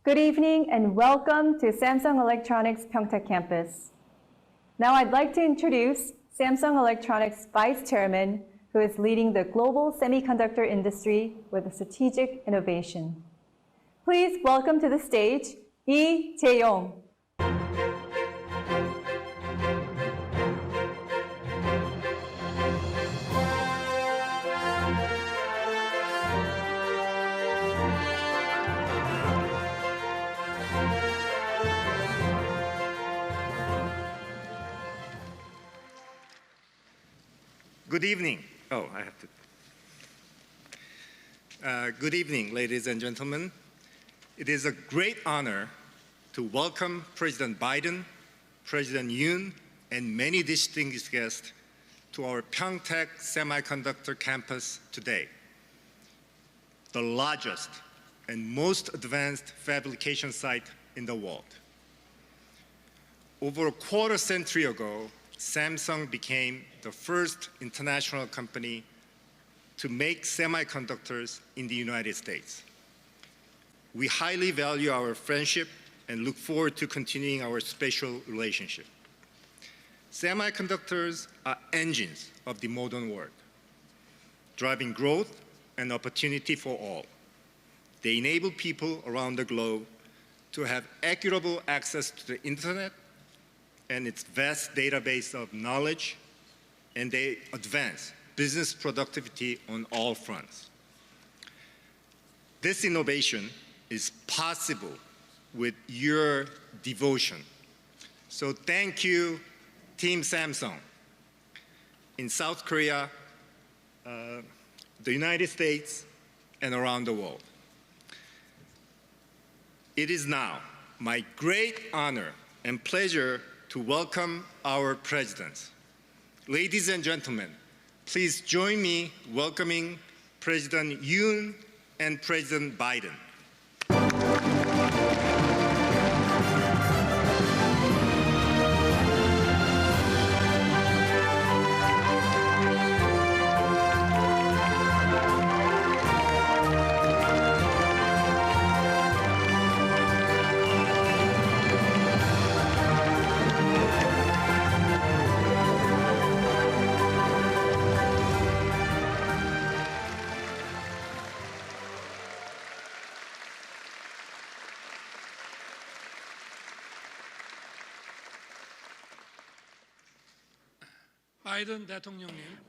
Good evening and welcome to Samsung Electronics Pyeongtaek campus. Now I'd like to introduce Samsung Electronics Vice Chairman, who is leading the global semiconductor industry with strategic innovation. Please welcome to the stage, Lee Jae-yong. Good evening. Good evening, ladies and gentlemen. It is a great honor to welcome President Biden, President Yoon, and many distinguished guests to our Pyeongtaek Semiconductor campus today, the largest and most advanced fabrication site in the world. Over a quarter century ago, Samsung became the first international company to make semiconductors in the United States. We highly value our friendship and look forward to continuing our special relationship. Semiconductors are engines of the modern world, driving growth and opportunity for all. They enable people around the globe to have equitable access to the internet and its vast database of knowledge, and they advance business productivity on all fronts. This innovation is possible with your devotion. So thank you, Team Samsung. In South Korea, the United States, and around the world. It is now my great honor and pleasure to welcome our presidents. Ladies and gentlemen, please join me welcoming President Yoon and President Biden.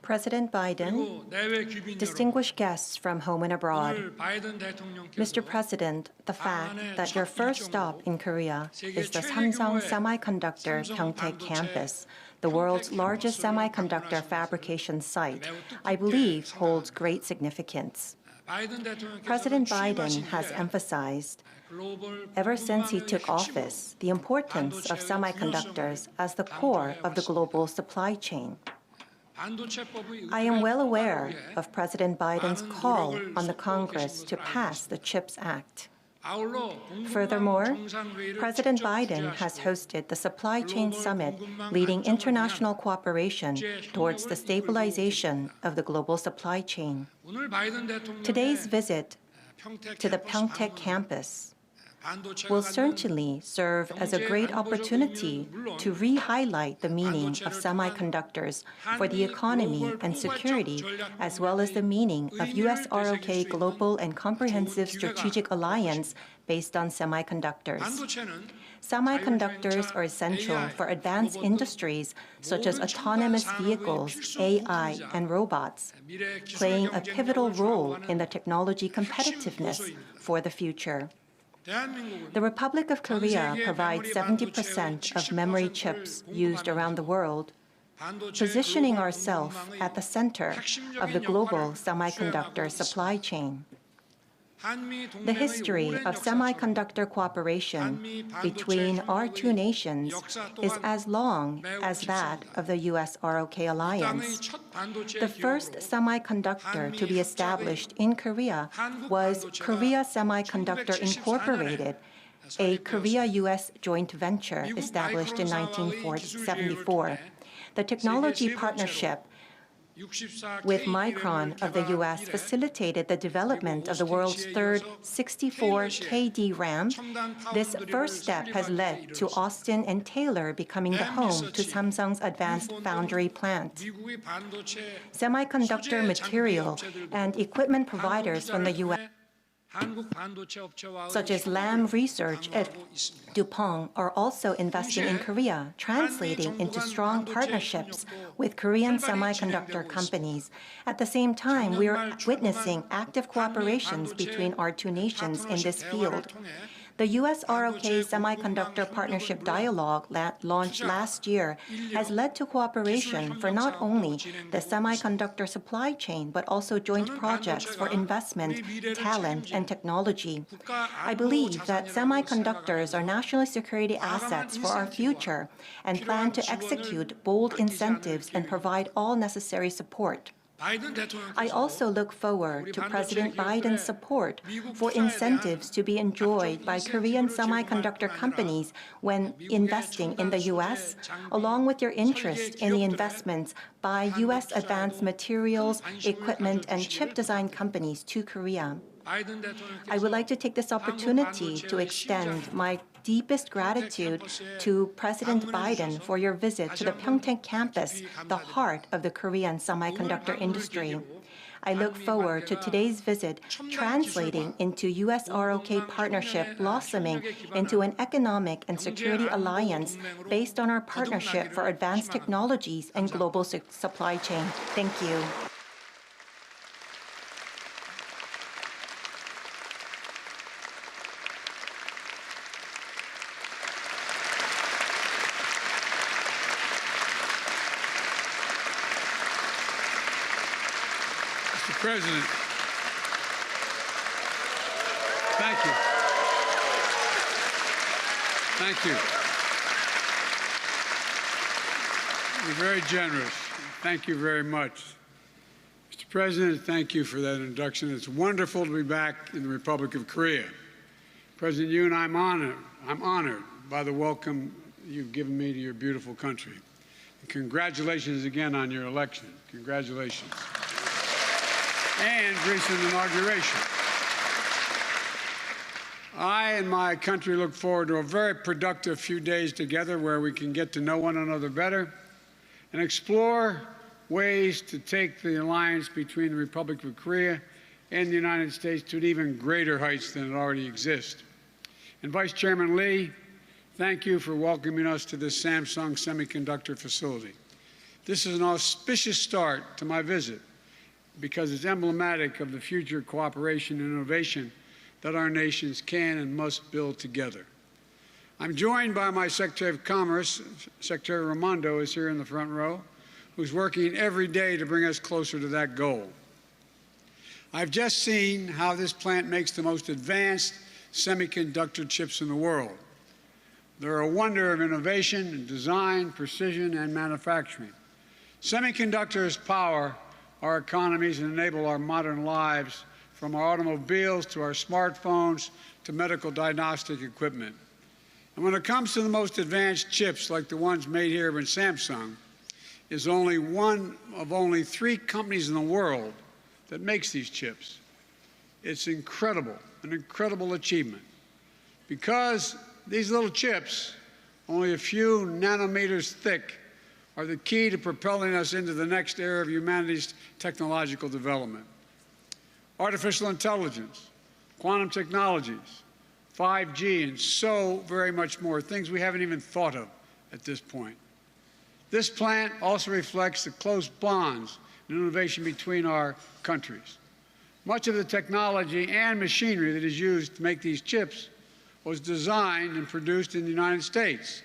President Biden, distinguished guests from home and abroad, Mr. President, the fact that your first stop in Korea is the Samsung Semiconductor Pyeongtaek campus, the world's largest semiconductor fabrication site, I believe holds great significance. President Biden has emphasized, ever since he took office, the importance of semiconductors as the core of the global supply chain. I am well aware of President Biden's call on the Congress to pass the CHIPS Act. Furthermore, President Biden has hosted the Supply Chain Summit leading international cooperation towards the stabilization of the global supply chain. Today's visit to the Pyeongtaek campus will certainly serve as a great opportunity to re-highlight the meaning of semiconductors for the economy and security, as well as the meaning of US-ROK Global and Comprehensive Strategic Alliance based on semiconductors. Semiconductors are essential for advanced industries such as autonomous vehicles, AI, and robots, playing a pivotal role in the technology competitiveness for the future. The Republic of Korea provides 70% of memory chips used around the world, positioning ourselves at the center of the global semiconductor supply chain. The history of semiconductor cooperation between our two nations is as long as that of the US-ROK alliance. The first semiconductor to be established in Korea was Korea Semiconductor Incorporated, a Korea-US joint venture established in 1974. The technology partnership with Micron of the U.S. facilitated the development of the world's third 64K DRAM, this first step has led to Austin and Taylor becoming the home to Samsung's advanced foundry plant. Semiconductor material and equipment providers from the U.S., such as Lam Research at DuPont, are also investing in Korea, translating into strong partnerships with Korean semiconductor companies. At the same time, we are witnessing active cooperations between our two nations in this field. The U.S.-ROK Semiconductor Partnership Dialogue launched last year has led to cooperation for not only the semiconductor supply chain, but also joint projects for investment, talent, and technology. I believe that semiconductors are national security assets for our future and plan to execute bold incentives and provide all necessary support. I also look forward to President Biden's support for incentives to be enjoyed by Korean semiconductor companies when investing in the U.S., along with your interest in the investments by U.S. advanced materials, equipment, and chip design companies to Korea. I would like to take this opportunity to extend my deepest gratitude to President Biden for your visit to the Pyeongtaek campus, the heart of the Korean semiconductor industry. I look forward to today's visit translating into U.S.-ROK partnership blossoming into an economic and security alliance based on our partnership for advanced technologies and global supply chain. Thank you. Mr. President, thank you. Thank you. You're very generous. Thank you very much. Mr. President, thank you for that introduction. It's wonderful to be back in the Republic of Korea. President Yoon, I'm honored by the welcome you've given me to your beautiful country. And congratulations again on your election. Congratulations. And recent inauguration. I and my country look forward to a very productive few days together where we can get to know one another better and explore ways to take the alliance between the Republic of Korea and the United States to an even greater heights than it already exists. And Vice Chairman Lee, thank you for welcoming us to this Samsung Semiconductor facility. This is an auspicious start to my visit because it's emblematic of the future cooperation and innovation that our nations can and must build together. I'm joined by my Secretary of Commerce, Secretary Raimondo is here in the front row, who's working every day to bring us closer to that goal. I've just seen how this plant makes the most advanced semiconductor chips in the world. They're a wonder of innovation and design, precision, and manufacturing. Semiconductors power our economies and enable our modern lives, from our automobiles to our smartphones to medical diagnostic equipment. And when it comes to the most advanced chips like the ones made here in Samsung, is only one of only 3 companies in the world that makes these chips. It's incredible, an incredible achievement. Because these little chips, only a few nanometers thick, are the key to propelling us into the next era of humanity's technological development. Artificial intelligence, quantum technologies, 5G, and so very much more, things we haven't even thought of at this point. This plant also reflects the close bonds and innovation between our countries. Much of the technology and machinery that is used to make these chips was designed and produced in the United States.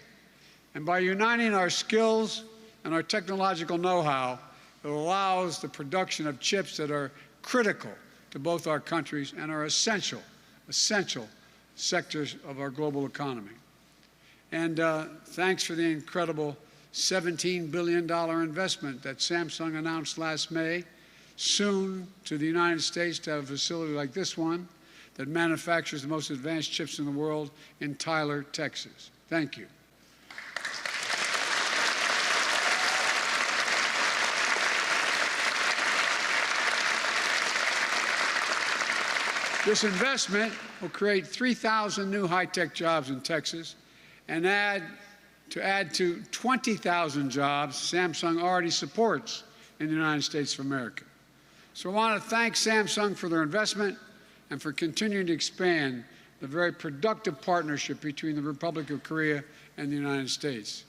And by uniting our skills and our technological know-how, it allows the production of chips that are critical to both our countries and are essential sectors of our global economy. And thanks for the incredible $17 billion investment that Samsung announced last May, soon to the United States to have a facility like this one that manufactures the most advanced chips in the world in Tyler, Texas. Thank you. This investment will create 3,000 new high-tech jobs in Texas and add to 20,000 jobs Samsung already supports in the United States of America. So I want to thank Samsung for their investment and for continuing to expand the very productive partnership between the Republic of Korea and the United States.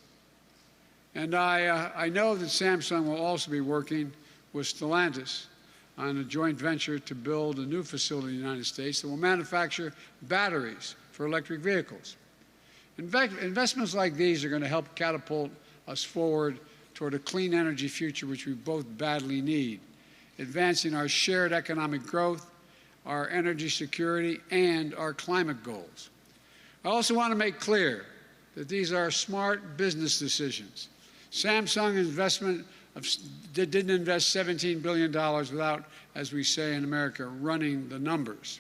And I know that Samsung will also be working with Stellantis on a joint venture to build a new facility in the United States that will manufacture batteries for electric vehicles. Investments like these are going to help catapult us forward toward a clean energy future, which we both badly need, advancing our shared economic growth, our energy security, and our climate goals. I also want to make clear that these are smart business decisions. Samsung didn't invest $17 billion without, as we say in America, running the numbers.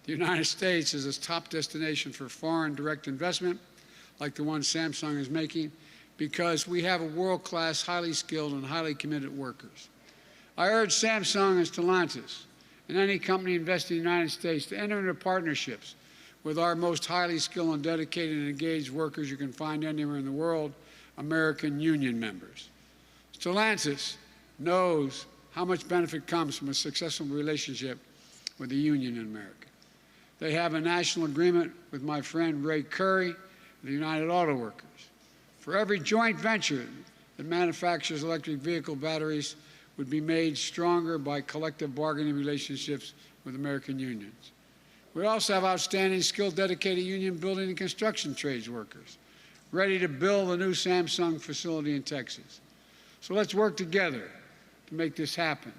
The United States is a top destination for foreign direct investment, like the one Samsung is making, because we have a world-class, highly skilled, and highly committed workers. I urge Samsung and Stellantis and any company investing in the United States to enter into partnerships with our most highly skilled and dedicated and engaged workers you can find anywhere in the world, American union members. Stellantis knows how much benefit comes from a successful relationship with the union in America. They have a national agreement with my friend Ray Curry, the United Auto Workers. For every joint venture that manufactures electric vehicle batteries would be made stronger by collective bargaining relationships with American unions. We also have outstanding, skilled, dedicated union building and construction trades workers ready to build a new Samsung facility in Texas. So let's work together to make this happen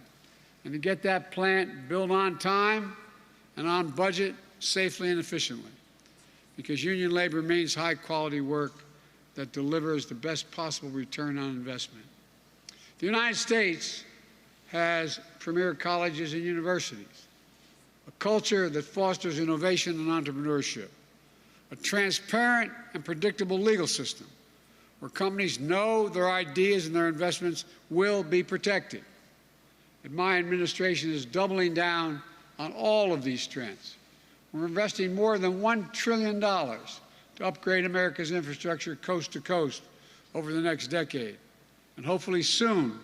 and to get that plant built on time and on budget, safely and efficiently, because union labor means high-quality work that delivers the best possible return on investment. The United States has premier colleges and universities, a culture that fosters innovation and entrepreneurship, a transparent and predictable legal system where companies know their ideas and their investments will be protected. And my administration is doubling down on all of these strengths. We're investing more than $1 trillion to upgrade America's infrastructure coast to coast over the next decade. And hopefully soon,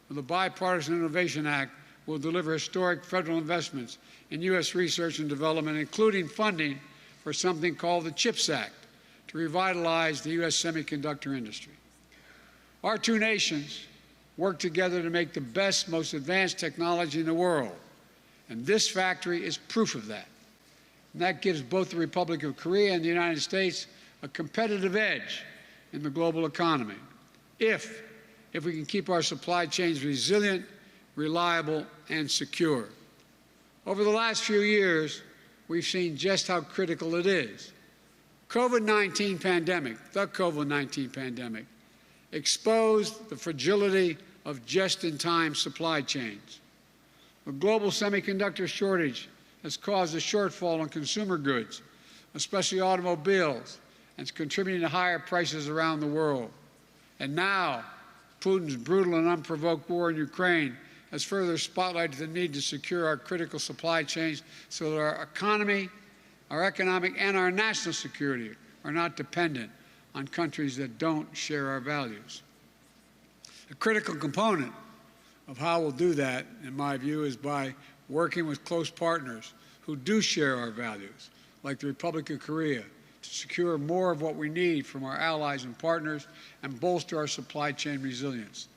with the Bipartisan Innovation Act, we'll deliver historic federal investments in U.S. research and development, including funding for something called the CHIPS Act to revitalize the U.S. semiconductor industry. Our two nations work together to make the best, most advanced technology in the world, and this factory is proof of that. And that gives both the Republic of Korea and the United States a competitive edge in the global economy, if we can keep our supply chains resilient, reliable, and secure. Over the last few years, we've seen just how critical it is. The COVID-19 pandemic, exposed the fragility of just-in-time supply chains. The global semiconductor shortage has caused a shortfall in consumer goods, especially automobiles, and it's contributing to higher prices around the world. And now, Putin's brutal and unprovoked war in Ukraine has further spotlighted the need to secure our critical supply chains so that our economy, our economic, and our national security are not dependent on countries that don't share our values. A critical component of how we'll do that, in my view, is by working with close partners who do share our values, like the Republic of Korea, to secure more of what we need from our allies and partners and bolster our supply chain resilience.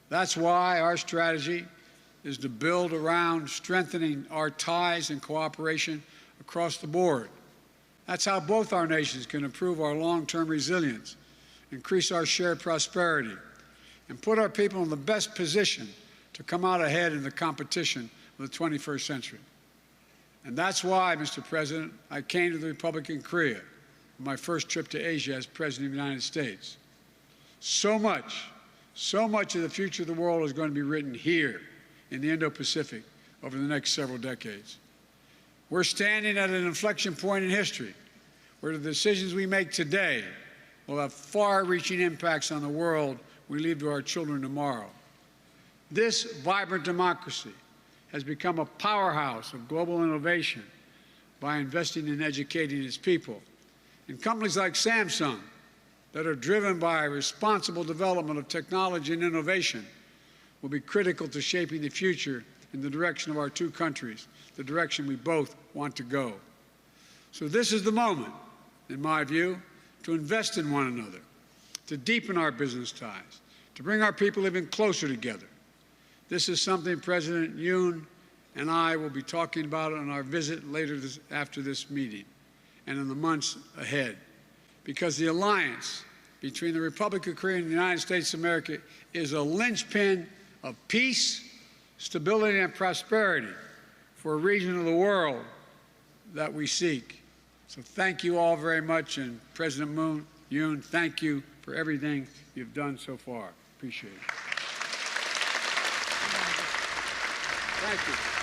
That's why our strategy is to build around strengthening our ties and cooperation across the board. That's how both our nations can improve our long-term resilience, increase our shared prosperity, and put our people in the best position to come out ahead in the competition of the 21st century. And that's why, Mr. President, I came to the Republic of Korea on my first trip to Asia as President of the United States. So much of the future of the world is going to be written here in the Indo-Pacific over the next several decades. We're standing at an inflection point in history where the decisions we make today will have far-reaching impacts on the world we leave to our children tomorrow. This vibrant democracy has become a powerhouse of global innovation by investing in educating its people. And companies like Samsung that are driven by responsible development of technology and innovation will be critical to shaping the future in the direction of our two countries, the direction we both want to go. So this is the moment, in my view, to invest in one another, to deepen our business ties, to bring our people even closer together. This is something President Yoon and I will be talking about on our visit later after this meeting and in the months ahead, because the alliance between the Republic of Korea and the United States of America is a linchpin of peace, stability, and prosperity for a region of the world that we seek. So thank you all very much, and President Yoon, thank you for everything you've done so far. Appreciate it. Thank you.